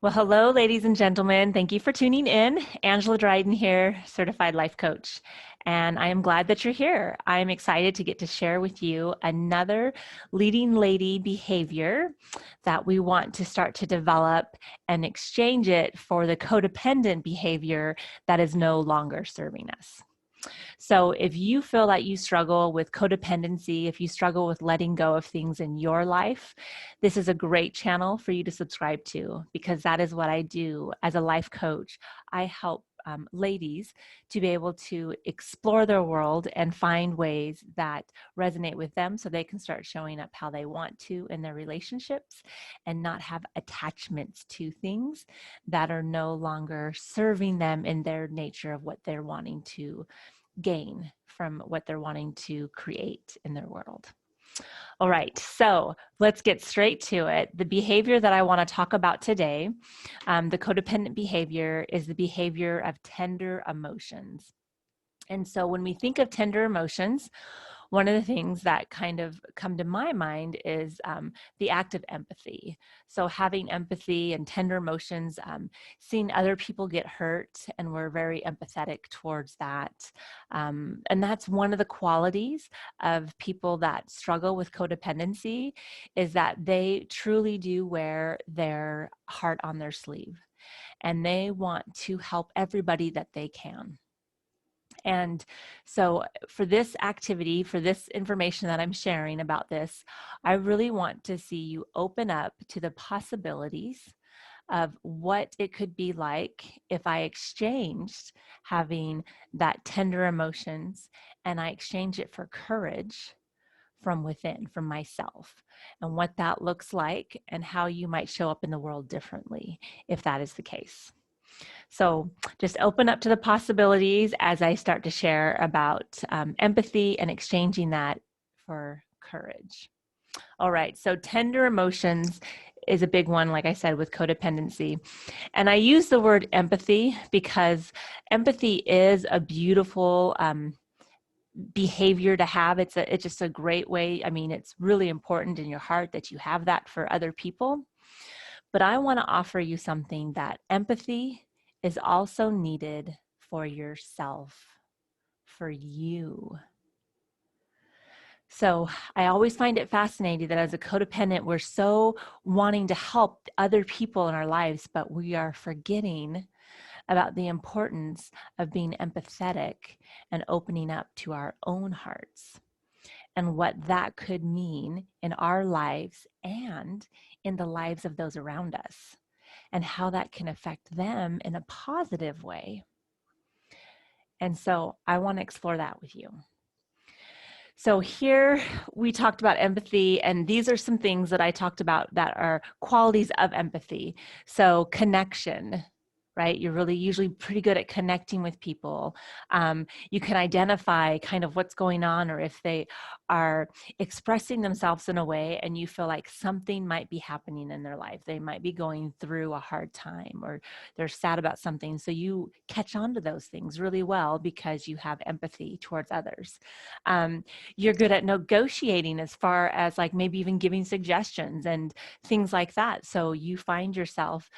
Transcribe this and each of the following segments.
Well, hello, ladies and gentlemen. Thank you for tuning in. Angela Dryden here, certified life coach. And I am glad that you're here. I'm excited to get to share with you another leading lady behavior that we want to start to develop and exchange it for the codependent behavior that is no longer serving us. So if you feel that you struggle with codependency, if you struggle with letting go of things in your life, this is a great channel for you to subscribe to, because that is what I do as a life coach. I help ladies to be able to explore their world and find ways that resonate with them so they can start showing up how they want to in their relationships and not have attachments to things that are no longer serving them in their nature of what they're wanting to gain from what they're wanting to create in their world. All right, so let's get straight to it. The behavior that I want to talk about today, the codependent behavior, is the behavior of tender emotions. And so when we think of tender emotions, one of the things that kind of come to my mind is the act of empathy. So having empathy and tender emotions, seeing other people get hurt, and we're very empathetic towards that. And that's one of the qualities of people that struggle with codependency, is that they truly do wear their heart on their sleeve, and they want to help everybody that they can. And so for this activity, for this information that I'm sharing about this, I really want to see you open up to the possibilities of what it could be like if I exchanged having that tender emotions and I exchange it for courage from within, from myself, and what that looks like and how you might show up in the world differently if that is the case. So just open up to the possibilities as I start to share about empathy and exchanging that for courage. All right, so tender emotions is a big one, like I said, with codependency. And I use the word empathy because empathy is a beautiful behavior to have. It's just a great way. I mean, it's really important in your heart that you have that for other people. But I want to offer you something, that empathy is also needed for yourself, for you. So I always find it fascinating that as a codependent, we're so wanting to help other people in our lives, but we are forgetting about the importance of being empathetic and opening up to our own hearts, and what that could mean in our lives and in the lives of those around us, and how that can affect them in a positive way. And so I want to explore that with you. So here we talked about empathy, and these are some things that I talked about that are qualities of empathy. So connection, right? You're really usually pretty good at connecting with people. You can identify kind of what's going on, or if they are expressing themselves in a way and you feel like something might be happening in their life. They might be going through a hard time, or they're sad about something. So you catch on to those things really well because you have empathy towards others. You're good at negotiating, as far as like maybe even giving suggestions and things like that. So you find yourself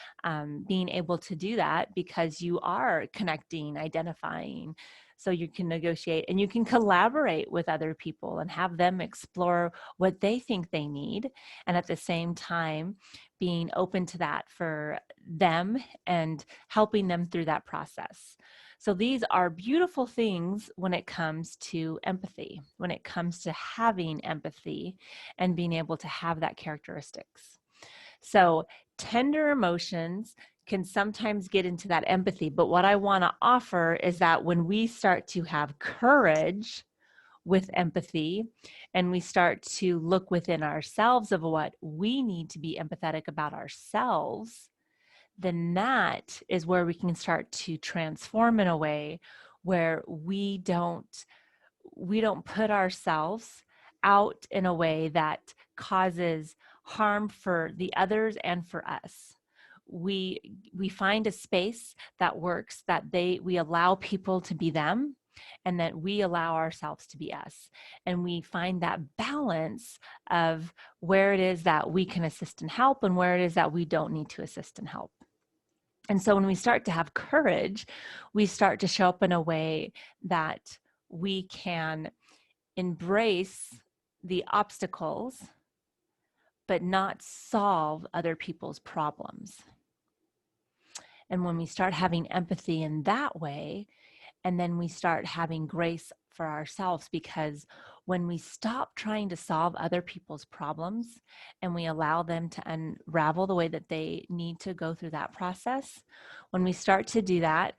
being able to do that because you are connecting, identifying, so you can negotiate and you can collaborate with other people and have them explore what they think they need, and at the same time being open to that for them and helping them through that process. So these are beautiful things when it comes to empathy, when it comes to having empathy and being able to have that characteristics. So tender emotions can sometimes get into that empathy, but what I want to offer is that when we start to have courage with empathy, and we start to look within ourselves of what we need to be empathetic about ourselves, then that is where we can start to transform in a way where we don't put ourselves out in a way that causes harm for the others and for us. We find a space that works, that we allow people to be them, and that we allow ourselves to be us. And we find that balance of where it is that we can assist and help, and where it is that we don't need to assist and help. And so when we start to have courage, we start to show up in a way that we can embrace the obstacles, but not solve other people's problems. And when we start having empathy in that way, and then we start having grace for ourselves, because when we stop trying to solve other people's problems and we allow them to unravel the way that they need to go through that process, when we start to do that,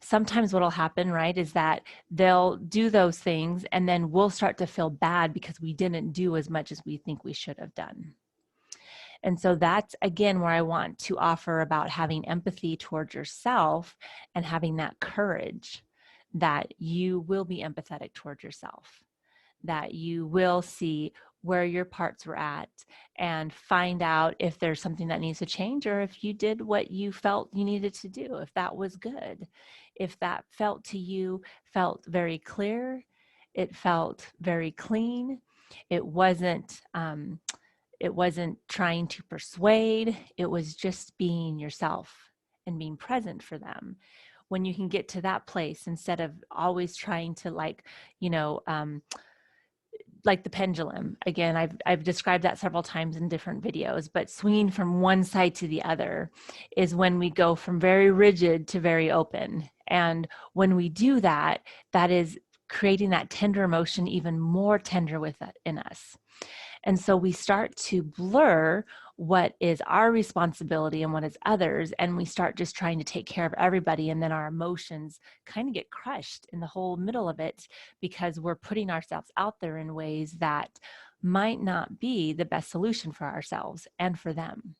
sometimes what will happen, right, is that they'll do those things and then we'll start to feel bad because we didn't do as much as we think we should have done. And so that's, again, where I want to offer about having empathy towards yourself and having that courage that you will be empathetic towards yourself, that you will see where your parts were at and find out if there's something that needs to change, or if you did what you felt you needed to do, if that was good, if that felt to you felt very clear, it felt very clean, it wasn't trying to persuade, it was just being yourself and being present for them. When you can get to that place, instead of always trying to like the pendulum, again, I've described that several times in different videos, but swinging from one side to the other is when we go from very rigid to very open. And when we do that, that is creating that tender emotion even more tender in us. And so we start to blur what is our responsibility and what is others, and we start just trying to take care of everybody, and then our emotions kind of get crushed in the whole middle of it because we're putting ourselves out there in ways that might not be the best solution for ourselves and for them.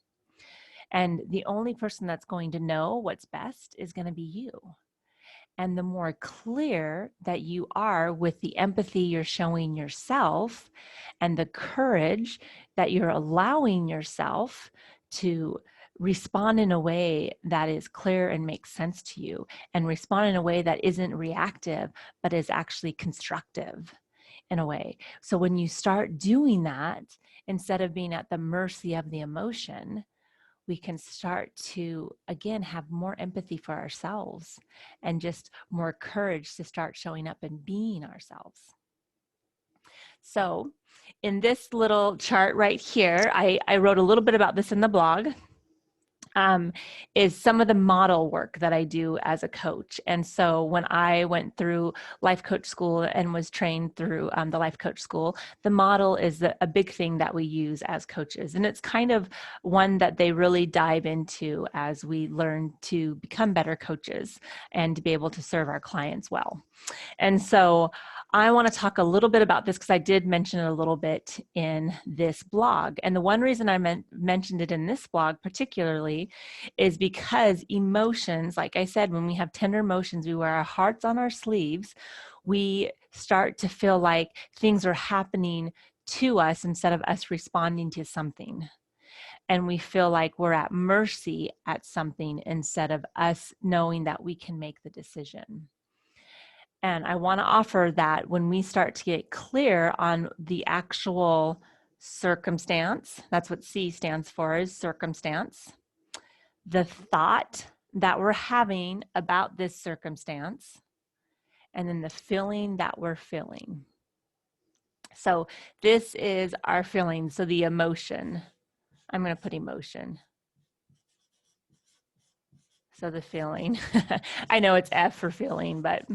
And the only person that's going to know what's best is going to be you. And the more clear that you are with the empathy you're showing yourself and the courage that you're allowing yourself to respond in a way that is clear and makes sense to you, and respond in a way that isn't reactive, but is actually constructive in a way. So when you start doing that, instead of being at the mercy of the emotion, we can start to, again, have more empathy for ourselves and just more courage to start showing up and being ourselves. So in this little chart right here, I wrote a little bit about this in the blog. Is some of the model work that I do as a coach. And so when I went through life coach school and was trained through the life coach school, the model is a big thing that we use as coaches. And it's kind of one that they really dive into as we learn to become better coaches and to be able to serve our clients well. And so I want to talk a little bit about this because I did mention it a little bit in this blog. And the one reason I mentioned it in this blog particularly is because emotions, like I said, when we have tender emotions, we wear our hearts on our sleeves. We start to feel like things are happening to us instead of us responding to something. And we feel like we're at mercy at something instead of us knowing that we can make the decision. And I want to offer that when we start to get clear on the actual circumstance, that's what C stands for, is circumstance, the thought that we're having about this circumstance, and then the feeling that we're feeling. So this is our feeling. So the emotion, I'm going to put emotion. So the feeling, I know it's F for feeling, but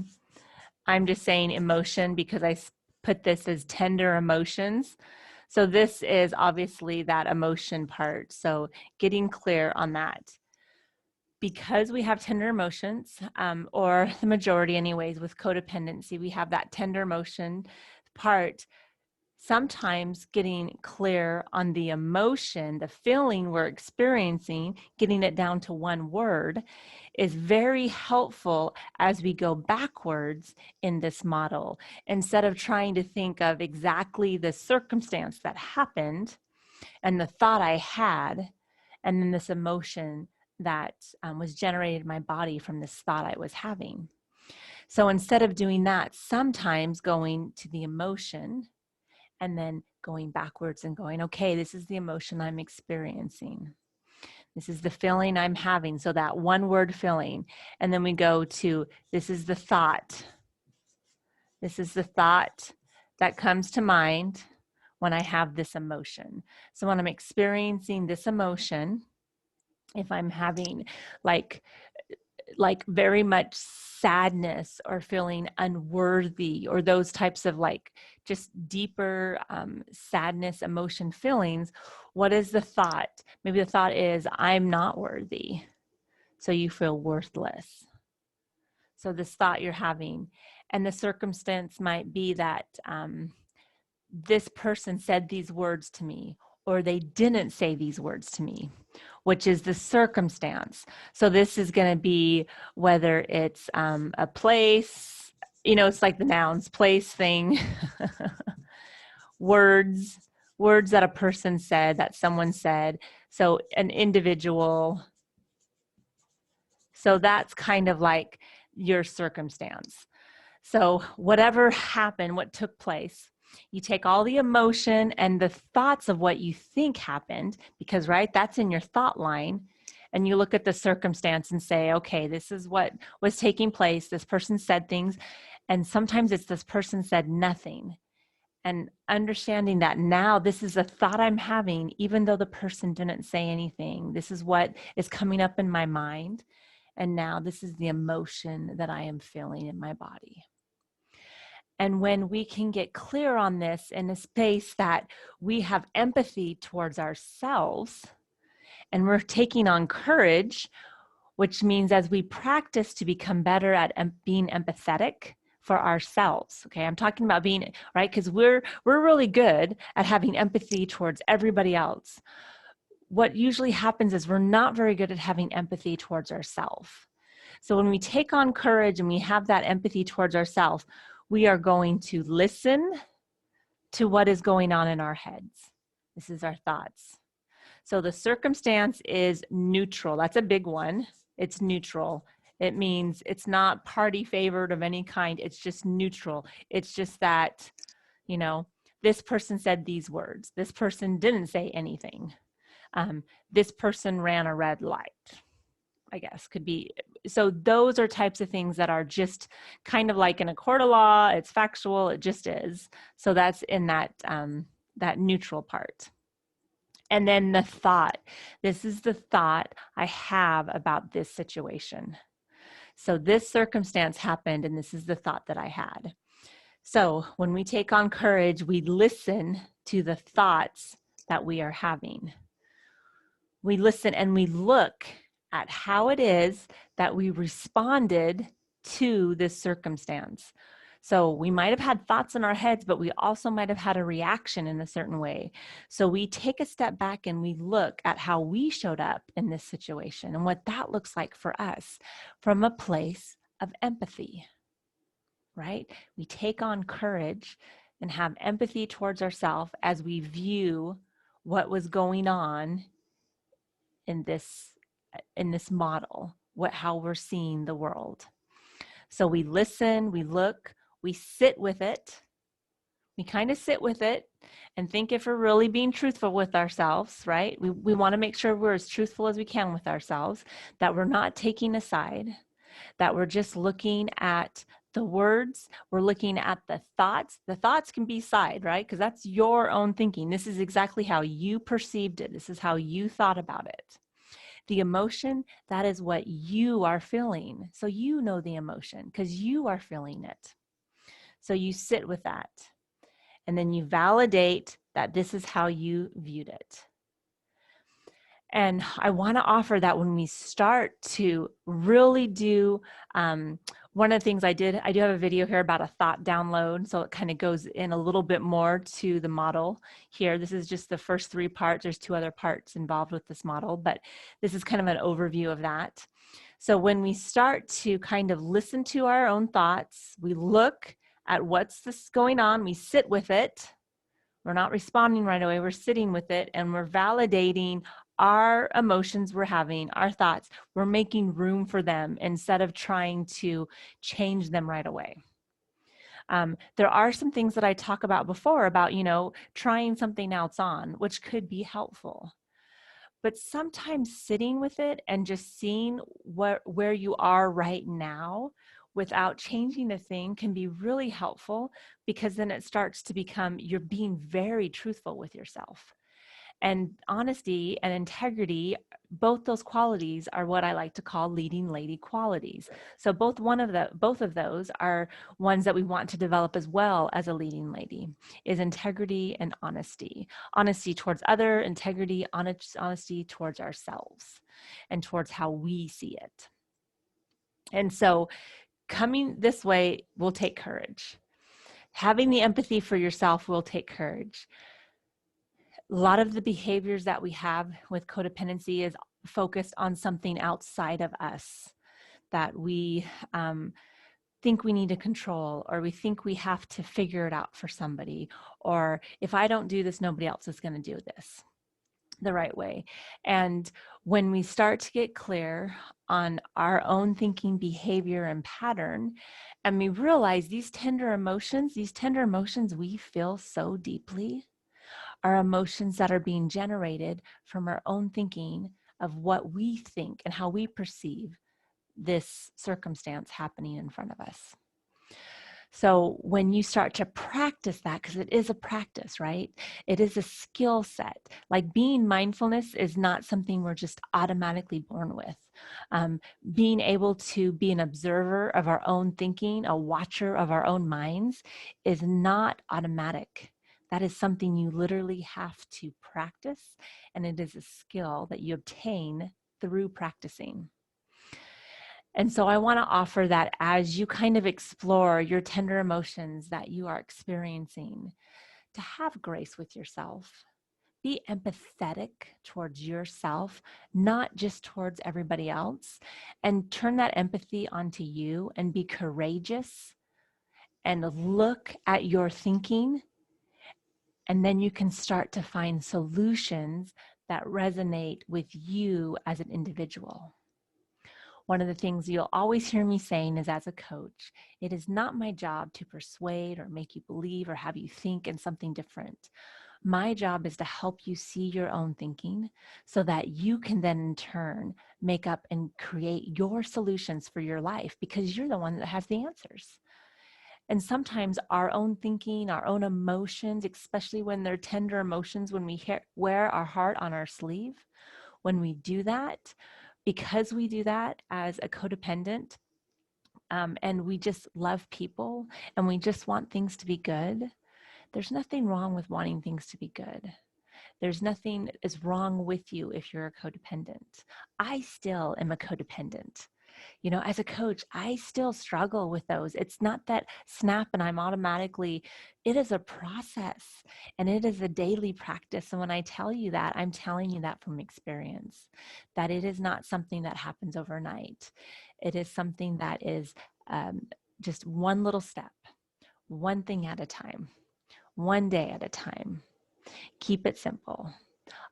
I'm just saying emotion because I put this as tender emotions. So this is obviously that emotion part. So getting clear on that. Because we have tender emotions, or the majority anyways, with codependency, we have that tender emotion part. Sometimes getting clear on the emotion, the feeling we're experiencing, getting it down to one word is very helpful as we go backwards in this model. Instead of trying to think of exactly the circumstance that happened and the thought I had, and then this emotion that was generated in my body from this thought I was having. So instead of doing that, sometimes going to the emotion and then going backwards and going, okay, this is the emotion I'm experiencing. This is the feeling I'm having. So that one word feeling. And then we go to, this is the thought. This is the thought that comes to mind when I have this emotion. So when I'm experiencing this emotion, if I'm having like very much sadness or feeling unworthy or those types of like just deeper sadness, emotion feelings, what is the thought? Maybe the thought is, I'm not worthy. So you feel worthless. So this thought you're having, and the circumstance might be that this person said these words to me, or they didn't say these words to me, which is the circumstance. So this is going to be whether it's a place, it's like the nouns, place, thing, words that a person said, that someone said. So an individual. So that's kind of like your circumstance. So whatever happened, what took place, you take all the emotion and the thoughts of what you think happened, because, right, that's in your thought line, and you look at the circumstance and say, okay, this is what was taking place. This person said things, and sometimes it's this person said nothing. And understanding that now this is a thought I'm having, even though the person didn't say anything. This is what is coming up in my mind. And now this is the emotion that I am feeling in my body. And when we can get clear on this in a space that we have empathy towards ourselves, and we're taking on courage, which means as we practice to become better at being empathetic for ourselves. Okay, I'm talking about being, right, because we're really good at having empathy towards everybody else. What usually happens is we're not very good at having empathy towards ourselves. So when we take on courage and we have that empathy towards ourselves, we are going to listen to what is going on in our heads. This is our thoughts. So the circumstance is neutral. That's a big one. It's neutral. It means it's not party favored of any kind. It's just neutral. It's just that, this person said these words. This person didn't say anything. This person ran a red light, I guess, could be. So those are types of things that are just kind of like in a court of law. It's factual. It just is. So that's in that neutral part. And then the thought. This is the thought I have about this situation. So this circumstance happened, and this is the thought that I had. So when we take on courage, we listen to the thoughts that we are having. We listen and we look at how it is that we responded to this circumstance. So we might have had thoughts in our heads, but we also might have had a reaction in a certain way. So we take a step back and we look at how we showed up in this situation and what that looks like for us from a place of empathy, right? We take on courage and have empathy towards ourselves as we view what was going on in this model, how we're seeing the world. So we listen, we look, we sit with it. We kind of sit with it and think if we're really being truthful with ourselves, right? We want to make sure we're as truthful as we can with ourselves, that we're not taking a side, that we're just looking at the words, we're looking at the thoughts. The thoughts can be side, right? Because that's your own thinking. This is exactly how you perceived it. This is how you thought about it. The emotion, that is what you are feeling. So you know the emotion because you are feeling it. So you sit with that. And then you validate that this is how you viewed it. And I want to offer that when we start to really do, one of the things I do have a video here about a thought download. So it kind of goes in a little bit more to the model here. This is just the first 3 parts. There's 2 other parts involved with this model, but this is kind of an overview of that. So when we start to kind of listen to our own thoughts, we look at what's this going on, we sit with it. We're not responding right away. We're sitting with it and we're validating our emotions we're having, our thoughts. We're making room for them instead of trying to change them right away. There are some things that I talk about before about, trying something else on, which could be helpful. But sometimes sitting with it and just seeing where you are right now without changing a thing can be really helpful, because then it starts to become, you're being very truthful with yourself. And honesty and integrity, both those qualities are what I like to call leading lady qualities. So both of those are ones that we want to develop as well as a leading lady, is integrity and honesty. Honesty towards other, integrity, honesty towards ourselves and towards how we see it. And so coming this way will take courage. Having the empathy for yourself will take courage. A lot of the behaviors that we have with codependency is focused on something outside of us that we think we need to control, or we think we have to figure it out for somebody, or if I don't do this, nobody else is going to do this the right way. And when we start to get clear on our own thinking, behavior, and pattern, and we realize these tender emotions we feel so deeply, are emotions that are being generated from our own thinking of what we think and how we perceive this circumstance happening in front of us. So when you start to practice that, because it is a practice, right? It is a skill set. Like being mindfulness is not something we're just automatically born with. Being able to be an observer of our own thinking, a watcher of our own minds, is not automatic. That is something you literally have to practice, and it is a skill that you obtain through practicing. And so I want to offer that as you kind of explore your tender emotions that you are experiencing, to have grace with yourself. Be empathetic towards yourself, not just towards everybody else, and turn that empathy onto you and be courageous and look at your thinking. And then you can start to find solutions that resonate with you as an individual. One of the things you'll always hear me saying is, as a coach, it is not my job to persuade or make you believe or have you think in something different. My job is to help you see your own thinking so that you can then in turn make up and create your solutions for your life, because you're the one that has the answers. And sometimes our own thinking, our own emotions, especially when they're tender emotions, when we wear our heart on our sleeve, when we do that, because we do that as a codependent, and we just love people and we just want things to be good, there's nothing wrong with wanting things to be good. There's nothing is wrong with you if you're a codependent. I still am a codependent. You know, as a coach, I still struggle with those. It's not that snap and I'm automatically, it is a process and it is a daily practice. And when I tell you that, I'm telling you that from experience, that it is not something that happens overnight. It is something that is just one little step, one thing at a time, one day at a time. Keep it simple.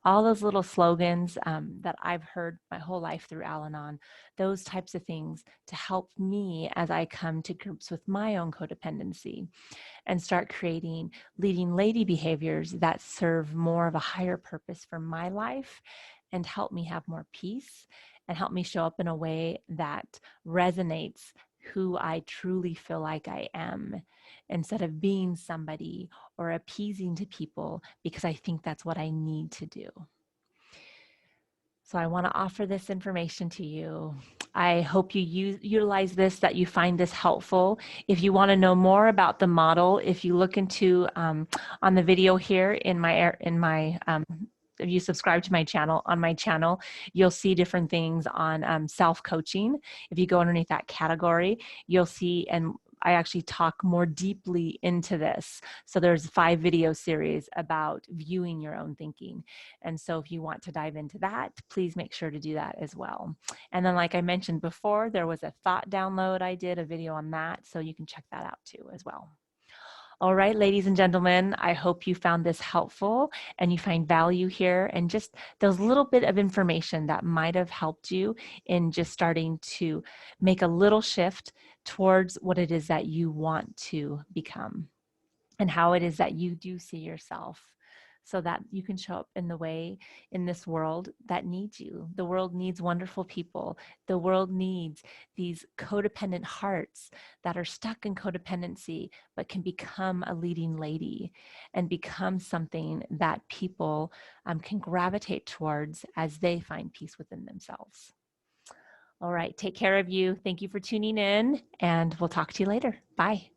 All those little slogans that I've heard my whole life through Al-Anon, those types of things to help me as I come to grips with my own codependency and start creating leading lady behaviors that serve more of a higher purpose for my life and help me have more peace and help me show up in a way that resonates who I truly feel like I am, instead of being somebody or appeasing to people because I think that's what I need to do. So I want to offer this information to you. I hope you utilize this, that you find this helpful. If you want to know more about the model, if you look into on the video here if you subscribe to my channel, on my channel, you'll see different things on self-coaching. If you go underneath that category, you'll see, and I actually talk more deeply into this. So there's 5 video series about viewing your own thinking. And so if you want to dive into that, please make sure to do that as well. And then, like I mentioned before, there was a thought download. I did a video on that, so you can check that out too as well. All right, ladies and gentlemen, I hope you found this helpful and you find value here, and just those little bit of information that might have helped you in just starting to make a little shift towards what it is that you want to become and how it is that you do see yourself so that you can show up in the way in this world that needs you. The world needs wonderful people. The world needs these codependent hearts that are stuck in codependency, but can become a leading lady and become something that people can gravitate towards as they find peace within themselves. All right, take care of you. Thank you for tuning in, and we'll talk to you later. Bye.